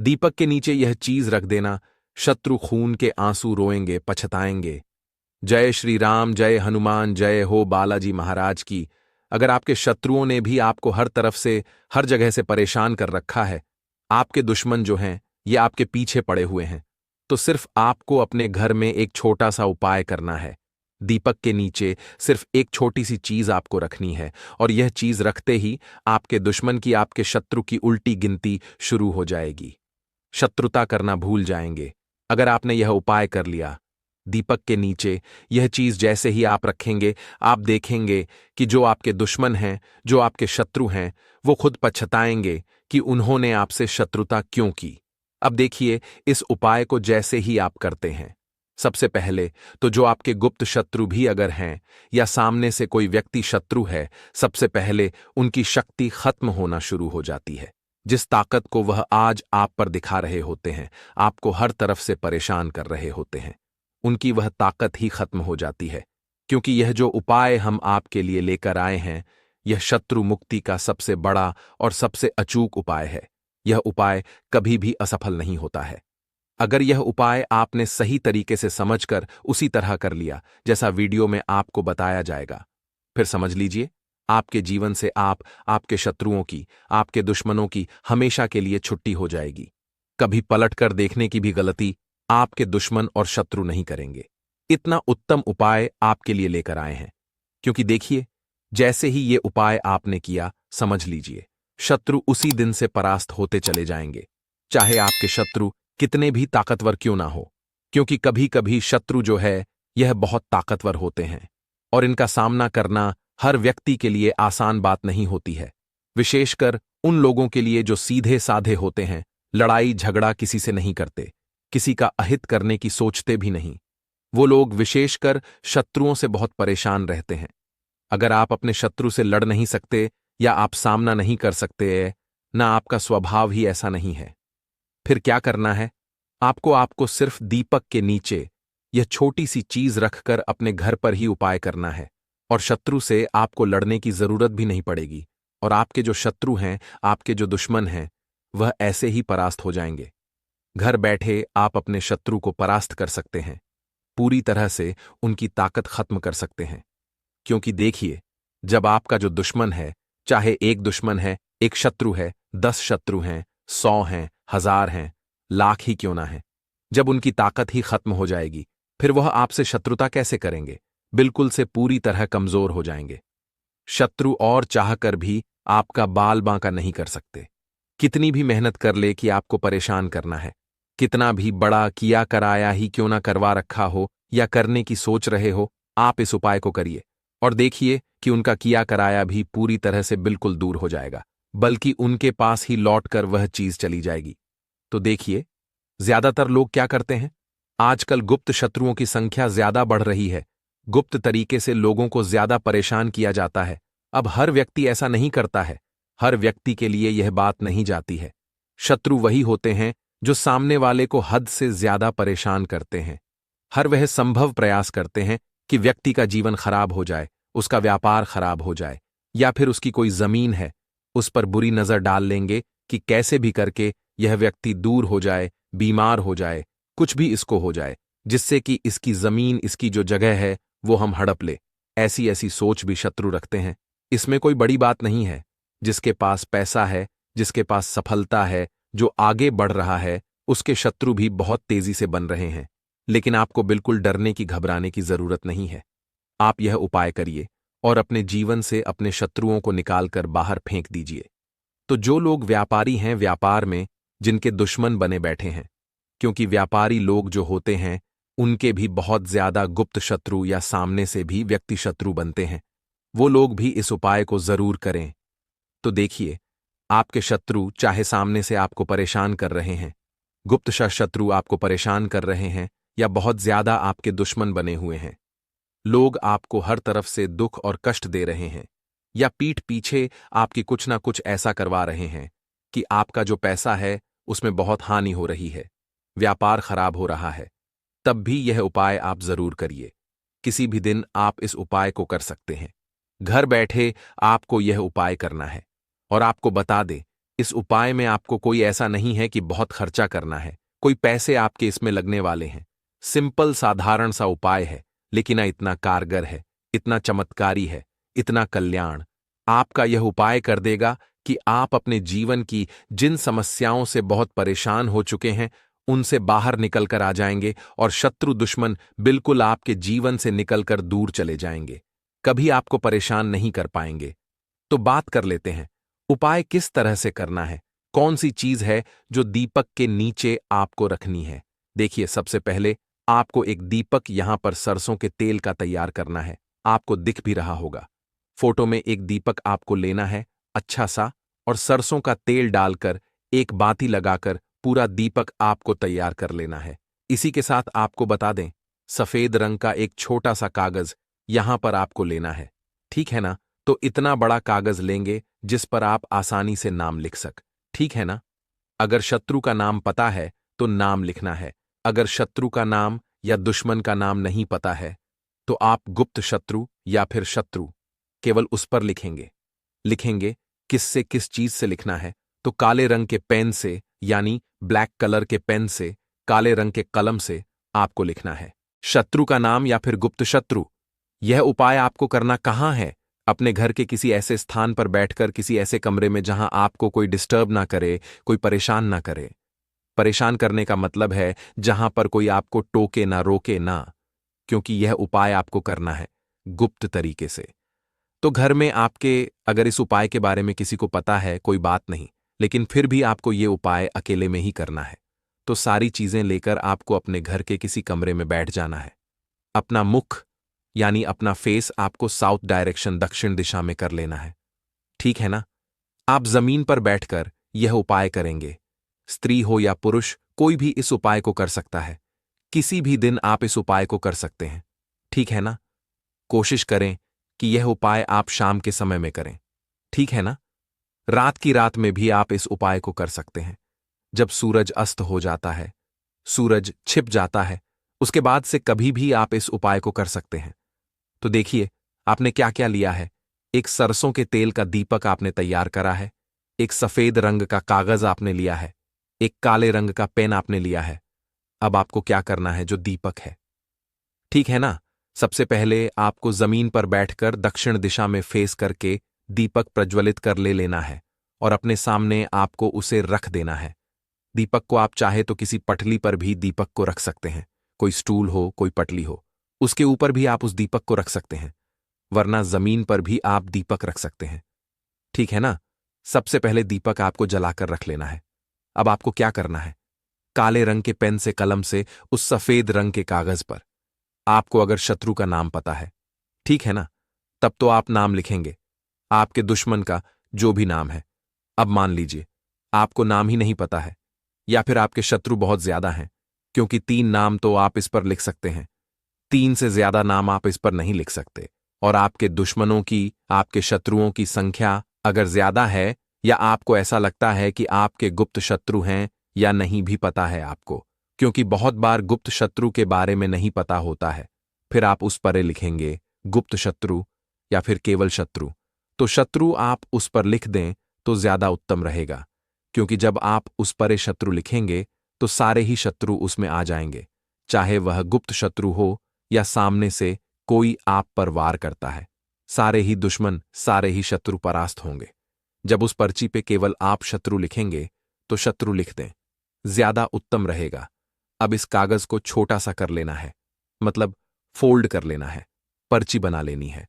दीपक के नीचे यह चीज रख देना, शत्रु खून के आंसू रोएंगे, पछताएंगे। जय श्री राम, जय हनुमान, जय हो बालाजी महाराज की। अगर आपके शत्रुओं ने भी आपको हर तरफ से, हर जगह से परेशान कर रखा है, आपके दुश्मन जो हैं ये आपके पीछे पड़े हुए हैं, तो सिर्फ आपको अपने घर में एक छोटा सा उपाय करना है। दीपक के नीचे सिर्फ एक छोटी सी चीज आपको रखनी है, और यह चीज रखते ही आपके दुश्मन की, आपके शत्रु की उल्टी गिनती शुरू हो जाएगी। शत्रुता करना भूल जाएंगे अगर आपने यह उपाय कर लिया। दीपक के नीचे यह चीज जैसे ही आप रखेंगे, आप देखेंगे कि जो आपके दुश्मन हैं, जो आपके शत्रु हैं, वो खुद पछताएंगे कि उन्होंने आपसे शत्रुता क्यों की। अब देखिए, इस उपाय को जैसे ही आप करते हैं, सबसे पहले तो जो आपके गुप्त शत्रु भी अगर हैं, या सामने से कोई व्यक्ति शत्रु है, सबसे पहले उनकी शक्ति खत्म होना शुरू हो जाती है। जिस ताकत को वह आज आप पर दिखा रहे होते हैं, आपको हर तरफ से परेशान कर रहे होते हैं, उनकी वह ताकत ही खत्म हो जाती है। क्योंकि यह जो उपाय हम आपके लिए लेकर आए हैं, यह शत्रु मुक्ति का सबसे बड़ा और सबसे अचूक उपाय है। यह उपाय कभी भी असफल नहीं होता है। अगर यह उपाय आपने सही तरीके से समझकर उसी तरह कर लिया जैसा वीडियो में आपको बताया जाएगा, फिर समझ लीजिए, आपके जीवन से आपके शत्रुओं की, आपके दुश्मनों की हमेशा के लिए छुट्टी हो जाएगी। कभी पलट कर देखने की भी गलती आपके दुश्मन और शत्रु नहीं करेंगे। इतना उत्तम उपाय आपके लिए लेकर आए हैं। क्योंकि देखिए, जैसे ही ये उपाय आपने किया, समझ लीजिए, शत्रु उसी दिन से परास्त होते चले जाएंगे, चाहे आपके शत्रु कितने भी ताकतवर क्यों ना हो। क्योंकि कभी कभी शत्रु जो है, यह बहुत ताकतवर होते हैं, और इनका सामना करना हर व्यक्ति के लिए आसान बात नहीं होती है। विशेषकर उन लोगों के लिए जो सीधे साधे होते हैं, लड़ाई झगड़ा किसी से नहीं करते, किसी का अहित करने की सोचते भी नहीं। वो लोग विशेषकर शत्रुओं से बहुत परेशान रहते हैं। अगर आप अपने शत्रु से लड़ नहीं सकते, या आप सामना नहीं कर सकते, ना आपका स्वभाव ही ऐसा नहीं है, फिर क्या करना है? आपको सिर्फ दीपक के नीचे यह छोटी सी चीज रखकर अपने घर पर ही उपाय करना है, और शत्रु से आपको लड़ने की जरूरत भी नहीं पड़ेगी। और आपके जो शत्रु हैं, आपके जो दुश्मन हैं, वह ऐसे ही परास्त हो जाएंगे। घर बैठे आप अपने शत्रु को परास्त कर सकते हैं, पूरी तरह से उनकी ताकत खत्म कर सकते हैं। क्योंकि देखिए, जब आपका जो दुश्मन है, चाहे एक दुश्मन है, एक शत्रु है, 10 शत्रु हैं, 100 हैं, 1000 हैं, लाख ही क्यों ना है, जब उनकी ताकत ही खत्म हो जाएगी, फिर वह आपसे शत्रुता कैसे करेंगे? बिल्कुल से पूरी तरह कमजोर हो जाएंगे। शत्रु और चाहकर भी आपका बाल बांका नहीं कर सकते। कितनी भी मेहनत कर ले कि आपको परेशान करना है, कितना भी बड़ा किया कराया ही क्यों ना करवा रखा हो, या करने की सोच रहे हो, आप इस उपाय को करिए और देखिए कि उनका किया कराया भी पूरी तरह से बिल्कुल दूर हो जाएगा, बल्कि उनके पास ही लौटकर वह चीज चली जाएगी। तो देखिए, ज्यादातर लोग क्या करते हैं, आजकल गुप्त शत्रुओं की संख्या ज्यादा बढ़ रही है। गुप्त तरीके से लोगों को ज्यादा परेशान किया जाता है। अब हर व्यक्ति ऐसा नहीं करता है, हर व्यक्ति के लिए यह बात नहीं जाती है। शत्रु वही होते हैं जो सामने वाले को हद से ज्यादा परेशान करते हैं। हर वह संभव प्रयास करते हैं कि व्यक्ति का जीवन खराब हो जाए, उसका व्यापार खराब हो जाए, या फिर उसकी कोई जमीन है, उस पर बुरी नजर डाल लेंगे कि कैसे भी करके यह व्यक्ति दूर हो जाए, बीमार हो जाए, कुछ भी इसको हो जाए, जिससे कि इसकी जमीन, इसकी जो जगह है, वो हम हड़प ले। ऐसी ऐसी सोच भी शत्रु रखते हैं। इसमें कोई बड़ी बात नहीं है। जिसके पास पैसा है, जिसके पास सफलता है, जो आगे बढ़ रहा है, उसके शत्रु भी बहुत तेजी से बन रहे हैं। लेकिन आपको बिल्कुल डरने की, घबराने की जरूरत नहीं है। आप यह उपाय करिए और अपने जीवन से अपने शत्रुओं को निकालकर बाहर फेंक दीजिए। तो जो लोग व्यापारी हैं, व्यापार में जिनके दुश्मन बने बैठे हैं, क्योंकि व्यापारी लोग जो होते हैं, उनके भी बहुत ज्यादा गुप्त शत्रु या सामने से भी व्यक्ति शत्रु बनते हैं। वो लोग भी इस उपाय को जरूर करें। तो देखिए, आपके शत्रु चाहे सामने से आपको परेशान कर रहे हैं, गुप्त शत्रु आपको परेशान कर रहे हैं, या बहुत ज्यादा आपके दुश्मन बने हुए हैं, लोग आपको हर तरफ से दुख और कष्ट दे रहे हैं, या पीठ पीछे आपकी कुछ ना कुछ ऐसा करवा रहे हैं कि आपका जो पैसा है उसमें बहुत हानि हो रही है, व्यापार खराब हो रहा है, तब भी यह उपाय आप जरूर करिए। किसी भी दिन आप इस उपाय को कर सकते हैं। घर बैठे आपको यह उपाय करना है। और आपको बता दें, इस उपाय में आपको कोई ऐसा नहीं है कि बहुत खर्चा करना है, कोई पैसे आपके इसमें लगने वाले हैं। सिंपल साधारण सा उपाय है, लेकिन इतना कारगर है, इतना चमत्कारी है, इतना कल्याण। आपका यह उपाय कर देगा कि आप अपने जीवन की जिन समस्याओं से बहुत परेशान हो चुके हैं, उनसे बाहर निकलकर आ जाएंगे और शत्रु दुश्मन बिल्कुल आपके जीवन से निकलकर दूर चले जाएंगे, कभी आपको परेशान नहीं कर पाएंगे। तो बात कर लेते हैं, उपाय किस तरह से करना है, कौन सी चीज है जो दीपक के नीचे आपको रखनी है। देखिए, सबसे पहले आपको एक दीपक यहां पर सरसों के तेल का तैयार करना है। आपको दिख भी रहा होगा, फोटो में एक दीपक आपको लेना है अच्छा सा, और सरसों का तेल डालकर एक बाती लगाकर पूरा दीपक आपको तैयार कर लेना है। इसी के साथ आपको बता दें, सफेद रंग का एक छोटा सा कागज यहां पर आपको लेना है। ठीक है ना? तो इतना बड़ा कागज लेंगे जिस पर आप आसानी से नाम लिख ठीक है ना? अगर शत्रु का नाम पता है तो नाम लिखना है। अगर शत्रु का नाम या दुश्मन का नाम नहीं पता है तो आप गुप्त शत्रु या फिर शत्रु केवल उस पर लिखेंगे किससे, किस चीज से लिखना है, तो काले रंग के पेन से, यानी ब्लैक कलर के पेन से, काले रंग के कलम से आपको लिखना है शत्रु का नाम या फिर गुप्त शत्रु। यह उपाय आपको करना कहां है? अपने घर के किसी ऐसे स्थान पर बैठकर, किसी ऐसे कमरे में जहां आपको कोई डिस्टर्ब ना करे, कोई परेशान ना करे। परेशान करने का मतलब है जहां पर कोई आपको टोके ना, रोके ना, क्योंकि यह उपाय आपको करना है गुप्त तरीके से। तो घर में आपके अगर इस उपाय के बारे में किसी को पता है, कोई बात नहीं, लेकिन फिर भी आपको ये उपाय अकेले में ही करना है। तो सारी चीजें लेकर आपको अपने घर के किसी कमरे में बैठ जाना है। अपना मुख यानी अपना फेस आपको साउथ डायरेक्शन, दक्षिण दिशा में कर लेना है। ठीक है ना? आप जमीन पर बैठकर यह उपाय करेंगे। स्त्री हो या पुरुष, कोई भी इस उपाय को कर सकता है। किसी भी दिन आप इस उपाय को कर सकते हैं। ठीक है ना? कोशिश करें कि यह उपाय आप शाम के समय में करें। ठीक है ना? रात की रात में भी आप इस उपाय को कर सकते हैं। जब सूरज अस्त हो जाता है, सूरज छिप जाता है, उसके बाद से कभी भी आप इस उपाय को कर सकते हैं। तो देखिए, आपने क्या क्या लिया है। एक सरसों के तेल का दीपक आपने तैयार करा है, एक सफेद रंग का कागज आपने लिया है, एक काले रंग का पेन आपने लिया है। अब आपको क्या करना है? जो दीपक है, ठीक है ना? सबसे पहले आपको जमीन पर बैठकर दक्षिण दिशा में फेस करके दीपक प्रज्वलित कर लेना है और अपने सामने आपको उसे रख देना है। दीपक को आप चाहे तो किसी पटली पर भी दीपक को रख सकते हैं, कोई स्टूल हो, कोई पटली हो, उसके ऊपर भी आप उस दीपक को रख सकते हैं, वरना जमीन पर भी आप दीपक रख सकते हैं। ठीक है ना? सबसे पहले दीपक आपको जलाकर रख लेना है। अब आपको क्या करना है? काले रंग के पेन से, कलम से उस सफेद रंग के कागज पर आपको अगर शत्रु का नाम पता है, ठीक है ना, तब तो आप नाम लिखेंगे, आपके दुश्मन का जो भी नाम है। अब मान लीजिए आपको नाम ही नहीं पता है, या फिर आपके शत्रु बहुत ज्यादा हैं, क्योंकि 3 नाम तो आप इस पर लिख सकते हैं, 3 से ज्यादा नाम आप इस पर नहीं लिख सकते। और आपके दुश्मनों की, आपके शत्रुओं की संख्या अगर ज्यादा है, या आपको ऐसा लगता है कि आपके गुप्त शत्रु हैं या नहीं भी पता है आपको, क्योंकि बहुत बार गुप्त शत्रु के बारे में नहीं पता होता है, फिर आप उस पर लिखेंगे गुप्त शत्रु या फिर केवल शत्रु। तो शत्रु आप उस पर लिख दें तो ज्यादा उत्तम रहेगा, क्योंकि जब आप उस पर शत्रु लिखेंगे तो सारे ही शत्रु उसमें आ जाएंगे, चाहे वह गुप्त शत्रु हो या सामने से कोई आप पर वार करता है। सारे ही दुश्मन, सारे ही शत्रु परास्त होंगे। जब उस पर्ची पे केवल आप शत्रु लिखेंगे तो शत्रु लिख दें, ज्यादा उत्तम रहेगा। अब इस कागज को छोटा सा कर लेना है, मतलब फोल्ड कर लेना है, पर्ची बना लेनी है,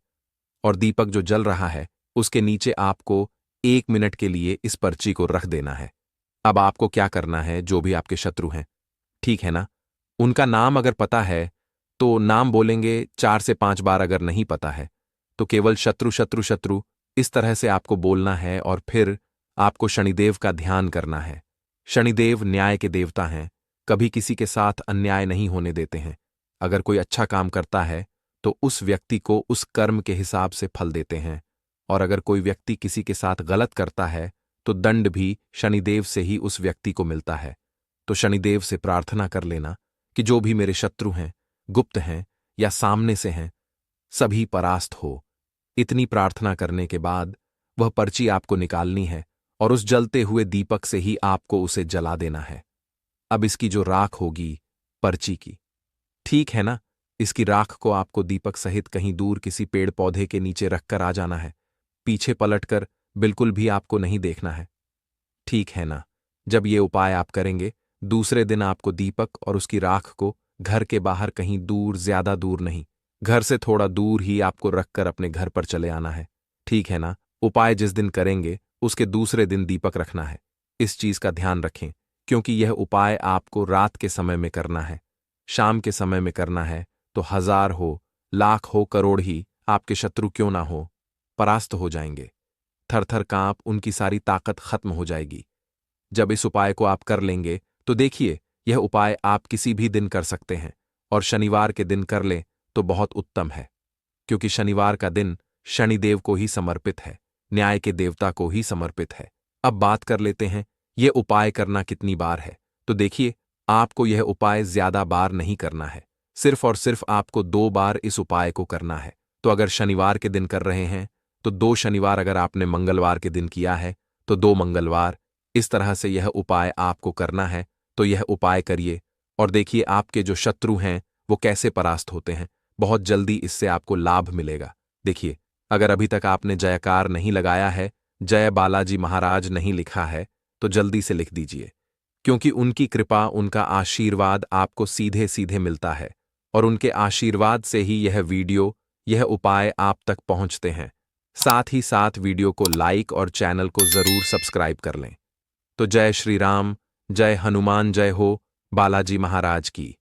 और दीपक जो जल रहा है उसके नीचे आपको 1 मिनट के लिए इस पर्ची को रख देना है। अब आपको क्या करना है? जो भी आपके शत्रु हैं, ठीक है ना, उनका नाम अगर पता है तो नाम बोलेंगे 4 से 5 बार, अगर नहीं पता है तो केवल शत्रु शत्रु शत्रु इस तरह से आपको बोलना है। और फिर आपको शनिदेव का ध्यान करना है। शनिदेव न्याय के देवता हैं, कभी किसी के साथ अन्याय नहीं होने देते हैं। अगर कोई अच्छा काम करता है तो उस व्यक्ति को उस कर्म के हिसाब से फल देते हैं, और अगर कोई व्यक्ति किसी के साथ गलत करता है तो दंड भी शनिदेव से ही उस व्यक्ति को मिलता है। तो शनिदेव से प्रार्थना कर लेना कि जो भी मेरे शत्रु हैं, गुप्त हैं या सामने से हैं, सभी परास्त हो। इतनी प्रार्थना करने के बाद वह पर्ची आपको निकालनी है और उस जलते हुए दीपक से ही आपको उसे जला देना है। अब इसकी जो राख होगी, पर्ची की, ठीक है ना, इसकी राख को आपको दीपक सहित कहीं दूर किसी पेड़ पौधे के नीचे रखकर आ जाना है। पीछे पलटकर बिल्कुल भी आपको नहीं देखना है, ठीक है ना। जब ये उपाय आप करेंगे, दूसरे दिन आपको दीपक और उसकी राख को घर के बाहर कहीं दूर, ज्यादा दूर नहीं, घर से थोड़ा दूर ही आपको रखकर अपने घर पर चले आना है, ठीक है ना। उपाय जिस दिन करेंगे उसके दूसरे दिन दीपक रखना है। इस चीज का ध्यान रखें, क्योंकि यह उपाय आपको रात के समय में करना है। शाम के समय में करना है तो 1000 हो, लाख हो, करोड़ ही आपके शत्रु क्यों ना हो, परास्त हो जाएंगे। थर-थर कांप उनकी सारी ताकत खत्म हो जाएगी। जब इस उपाय को आप कर लेंगे तो देखिए, यह उपाय आप किसी भी दिन कर सकते हैं, और शनिवार के दिन कर लें तो बहुत उत्तम है, क्योंकि शनिवार का दिन शनिदेव को ही समर्पित है, न्याय के देवता को ही समर्पित है। अब बात कर लेते हैं यह उपाय करना कितनी बार है। तो देखिए, आपको यह उपाय ज्यादा बार नहीं करना है, सिर्फ और सिर्फ आपको 2 बार इस उपाय को करना है। तो अगर शनिवार के दिन कर रहे हैं तो 2 शनिवार, अगर आपने मंगलवार के दिन किया है तो 2 मंगलवार, इस तरह से यह उपाय आपको करना है। तो यह उपाय करिए और देखिए आपके जो शत्रु हैं वो कैसे परास्त होते हैं। बहुत जल्दी इससे आपको लाभ मिलेगा। देखिए, अगर अभी तक आपने जयकार नहीं लगाया है, जय बालाजी महाराज नहीं लिखा है, तो जल्दी से लिख दीजिए, क्योंकि उनकी कृपा, उनका आशीर्वाद आपको सीधे सीधे मिलता है, और उनके आशीर्वाद से ही यह वीडियो, यह उपाय आप तक पहुंचते हैं। साथ ही साथ वीडियो को लाइक और चैनल को जरूर सब्सक्राइब कर लें। तो जय श्री राम, जय हनुमान, जय हो बालाजी महाराज की।